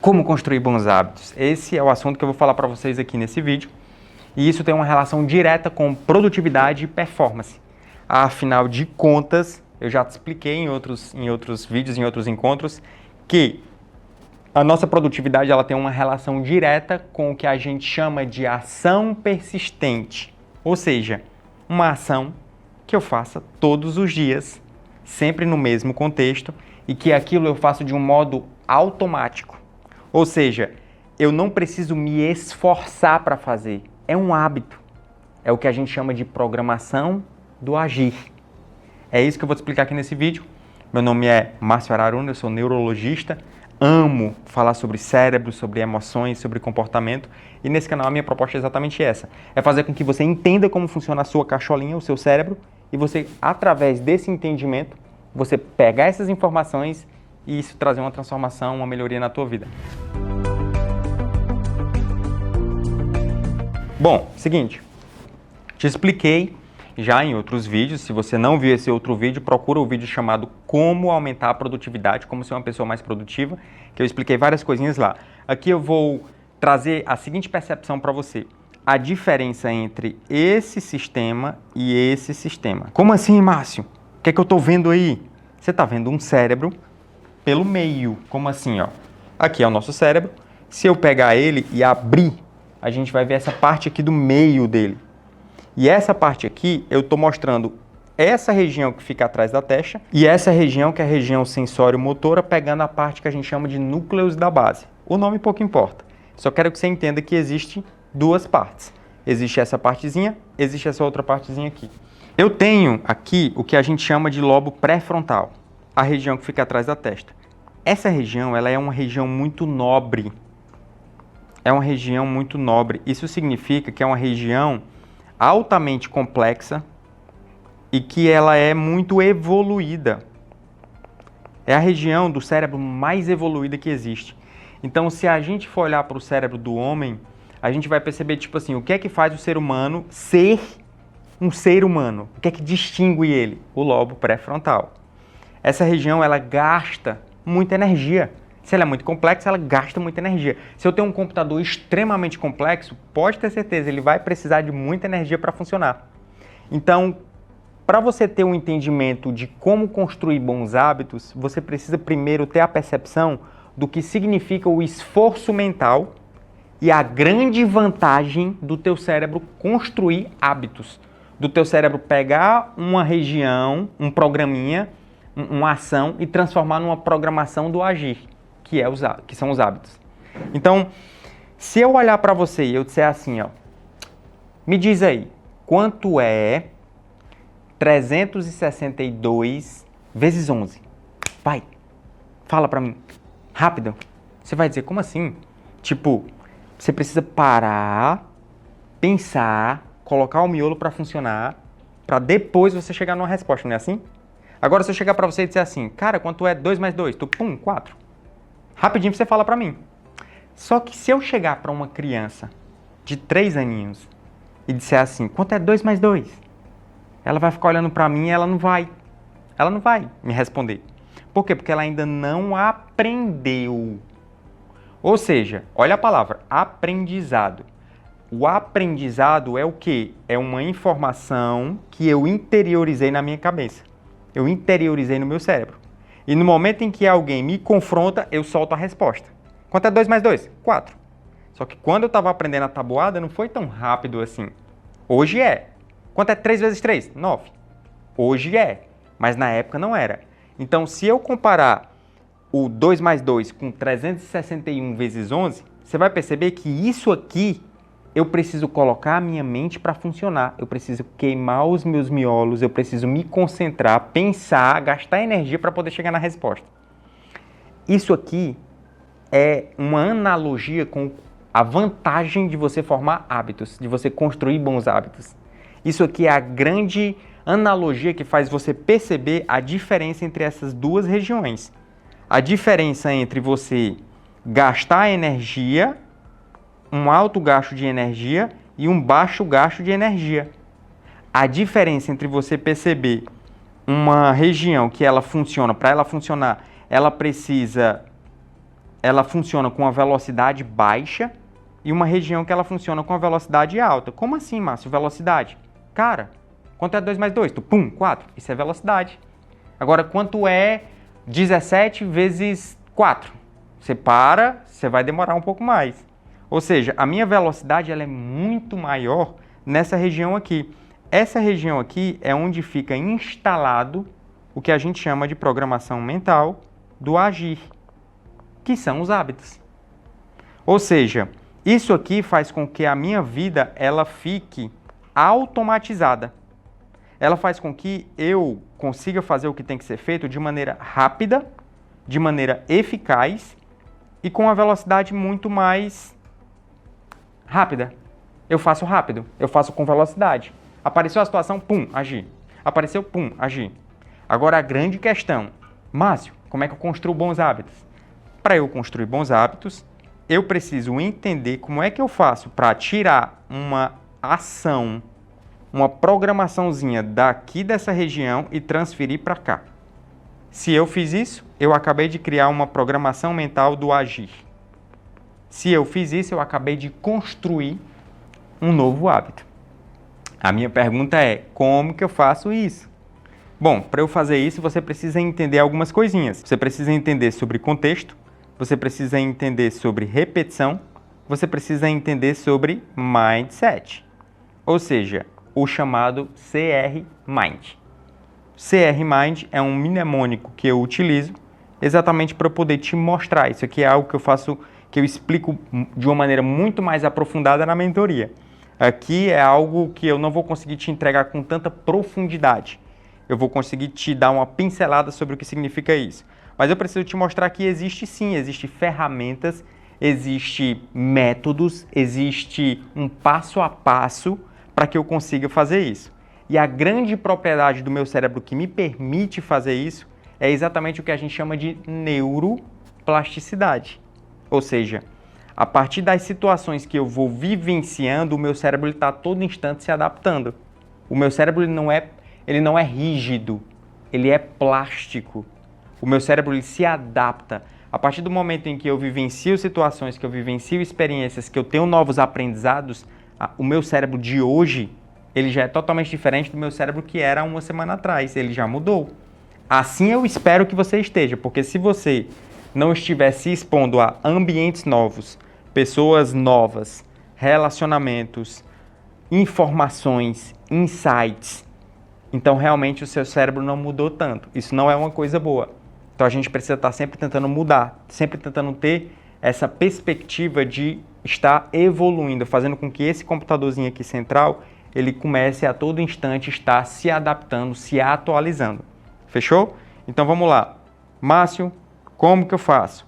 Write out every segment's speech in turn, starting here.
Como construir bons hábitos? Esse é o assunto que eu vou falar para vocês aqui nesse vídeo. E isso tem uma relação direta com produtividade e performance. Afinal de contas, eu já te expliquei em outros vídeos, em outros encontros, que a nossa produtividade ela tem uma relação direta com o que a gente chama de ação persistente. Ou seja, uma ação que eu faça todos os dias, sempre no mesmo contexto, e que aquilo eu faço de um modo automático. Ou seja, eu não preciso me esforçar para fazer. É um hábito. É o que a gente chama de programação do agir. É isso que eu vou te explicar aqui nesse vídeo. Meu nome é Márcio Araruna, eu sou neurologista. Amo falar sobre cérebro, sobre emoções, sobre comportamento. E nesse canal a minha proposta é exatamente essa. É fazer com que você entenda como funciona a sua cacholinha, o seu cérebro. E você, através desse entendimento, você pegar essas informações e isso trazer uma transformação, uma melhoria na tua vida. Bom, seguinte, te expliquei já em outros vídeos. Se você não viu esse outro vídeo, procura o vídeo chamado Como Aumentar a Produtividade, como ser uma pessoa mais produtiva, que eu expliquei várias coisinhas lá. Aqui eu vou trazer a seguinte percepção para você. A diferença entre esse sistema e esse sistema. Como assim, Márcio? O que é que eu estou vendo aí? Você está vendo um cérebro pelo meio. Como assim, ó? Aqui é o nosso cérebro. Se eu pegar ele e abrir, a gente vai ver essa parte aqui do meio dele. E essa parte aqui, eu estou mostrando essa região que fica atrás da testa e essa região que é a região sensório-motora, pegando a parte que a gente chama de núcleos da base. O nome pouco importa. Só quero que você entenda que existe duas partes. Existe essa partezinha, existe essa outra partezinha aqui. Eu tenho aqui o que a gente chama de lobo pré-frontal, a região que fica atrás da testa. Essa região, ela é uma região muito nobre. É uma região muito nobre. Isso significa que é uma região altamente complexa e que ela é muito evoluída. É a região do cérebro mais evoluída que existe. Então, se a gente for olhar para o cérebro do homem, a gente vai perceber, tipo assim, o que é que faz o ser humano ser um ser humano? O que é que distingue ele? O lobo pré-frontal. Essa região, ela gasta muita energia. Se ela é muito complexa, ela gasta muita energia. Se eu tenho um computador extremamente complexo, pode ter certeza, ele vai precisar de muita energia para funcionar. Então, para você ter um entendimento de como construir bons hábitos, você precisa primeiro ter a percepção do que significa o esforço mental e a grande vantagem do teu cérebro construir hábitos. Do teu cérebro pegar uma região, um programinha, uma ação e transformar numa programação do agir, que são os hábitos. Então, se eu olhar para você e eu disser assim, ó, me diz aí, quanto é 362 vezes 11? Vai, fala para mim, rápido. Você vai dizer, como assim? Tipo, você precisa parar, pensar, colocar o miolo para funcionar, para depois você chegar numa resposta, não é assim? Agora, se eu chegar para você e dizer assim, cara, quanto é 2 mais 2? Tu, 4. Rapidinho você fala para mim. Só que se eu chegar para uma criança de 3 aninhos e disser assim, quanto é 2 mais 2? Ela vai ficar olhando para mim e ela não vai me responder. Por quê? Porque ela ainda não aprendeu. Ou seja, olha a palavra, aprendizado. O aprendizado é o quê? É uma informação que eu interiorizei na minha cabeça. Eu interiorizei no meu cérebro. E no momento em que alguém me confronta, eu solto a resposta. Quanto é 2 mais 2? 4. Só que quando eu estava aprendendo a tabuada, não foi tão rápido assim. Hoje é. Quanto é 3 vezes 3? 9. Hoje é. Mas na época não era. Então, se eu comparar o 2 mais 2 com 361 vezes 11, você vai perceber que isso aqui eu preciso colocar a minha mente para funcionar. Eu preciso queimar os meus miolos, eu preciso me concentrar, pensar, gastar energia para poder chegar na resposta. Isso aqui é uma analogia com a vantagem de você formar hábitos, de você construir bons hábitos. Isso aqui é a grande analogia que faz você perceber a diferença entre essas duas regiões. A diferença entre você gastar energia, um alto gasto de energia e um baixo gasto de energia. A diferença entre você perceber uma região que ela funciona, para ela funcionar, ela precisa ela funciona com uma velocidade baixa e uma região que ela funciona com a velocidade alta. Como assim, Márcio, velocidade? Cara, quanto é 2 mais 2? Tu, pum, 4. Isso é velocidade. Agora, quanto é 17 vezes 4? Você para, você vai demorar um pouco mais. Ou seja, a minha velocidade ela é muito maior nessa região aqui. Essa região aqui é onde fica instalado o que a gente chama de programação mental do agir, que são os hábitos. Ou seja, isso aqui faz com que a minha vida ela fique automatizada. Ela faz com que eu consiga fazer o que tem que ser feito de maneira rápida, de maneira eficaz e com uma velocidade muito mais rápida. Eu faço rápido, eu faço com velocidade. Apareceu a situação, pum, agir. Apareceu, pum, agir. Agora a grande questão, Márcio, como é que eu construo bons hábitos? Para eu construir bons hábitos, eu preciso entender como é que eu faço para tirar uma ação, uma programaçãozinha daqui dessa região e transferir para cá. Se eu fiz isso, eu acabei de criar uma programação mental do agir. Se eu fiz isso, eu acabei de construir um novo hábito. A minha pergunta é, como que eu faço isso? Bom, para eu fazer isso, você precisa entender algumas coisinhas. Você precisa entender sobre contexto, você precisa entender sobre repetição, você precisa entender sobre mindset. Ou seja, o chamado CR Mind. CR Mind é um mnemônico que eu utilizo exatamente para poder te mostrar. Isso aqui é algo que eu faço, que eu explico de uma maneira muito mais aprofundada na mentoria. Aqui é algo que eu não vou conseguir te entregar com tanta profundidade. Eu vou conseguir te dar uma pincelada sobre o que significa isso. Mas eu preciso te mostrar que existe sim, existe ferramentas, existe métodos, existe um passo a passo para que eu consiga fazer isso. E a grande propriedade do meu cérebro que me permite fazer isso é exatamente o que a gente chama de neuroplasticidade. Ou seja, a partir das situações que eu vou vivenciando, o meu cérebro está a todo instante se adaptando. O meu cérebro ele não é rígido, ele é plástico. O meu cérebro ele se adapta. A partir do momento em que eu vivencio situações, que eu vivencio experiências, que eu tenho novos aprendizados, o meu cérebro de hoje, ele já é totalmente diferente do meu cérebro que era uma semana atrás. Ele já mudou. Assim eu espero que você esteja, porque se você não estiver se expondo a ambientes novos, pessoas novas, relacionamentos, informações, insights, então realmente o seu cérebro não mudou tanto. Isso não é uma coisa boa. Então a gente precisa estar sempre tentando mudar, sempre tentando ter essa perspectiva de estar evoluindo, fazendo com que esse computadorzinho aqui central, ele comece a todo instante estar se adaptando, se atualizando. Fechou? Então vamos lá. Márcio, como que eu faço?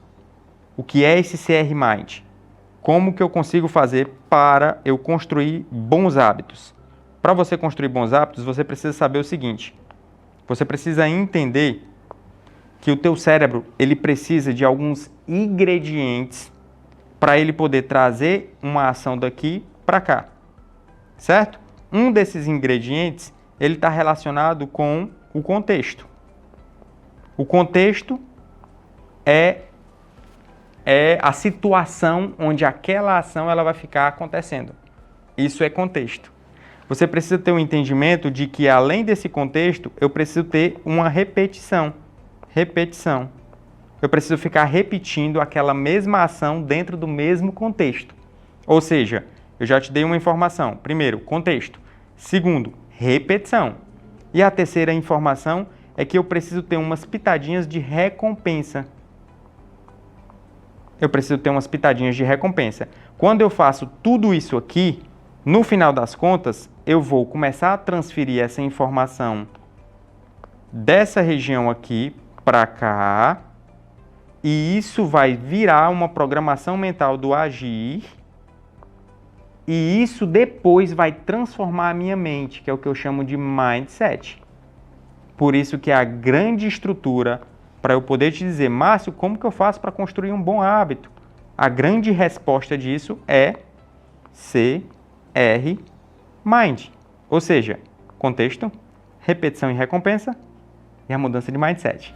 O que é esse CR Mind? Como que eu consigo fazer para eu construir bons hábitos? Para você construir bons hábitos, você precisa saber o seguinte. Você precisa entender que o teu cérebro ele precisa de alguns ingredientes para ele poder trazer uma ação daqui para cá. Certo? Um desses ingredientes ele está relacionado com o contexto. O contexto é a situação onde aquela ação ela vai ficar acontecendo. Isso é contexto. Você precisa ter um entendimento de que, além desse contexto, eu preciso ter uma repetição. Repetição. Eu preciso ficar repetindo aquela mesma ação dentro do mesmo contexto. Ou seja, eu já te dei uma informação. Primeiro, contexto. Segundo, repetição. E a terceira informação é que eu preciso ter umas pitadinhas de recompensa. Eu preciso ter umas pitadinhas de recompensa. Quando eu faço tudo isso aqui, no final das contas, eu vou começar a transferir essa informação dessa região aqui para cá, e isso vai virar uma programação mental do agir, e isso depois vai transformar a minha mente, que é o que eu chamo de mindset. Por isso que a grande estrutura para eu poder te dizer, Márcio, como que eu faço para construir um bom hábito? A grande resposta disso é CR Mind. Ou seja, contexto, repetição e recompensa e a mudança de mindset.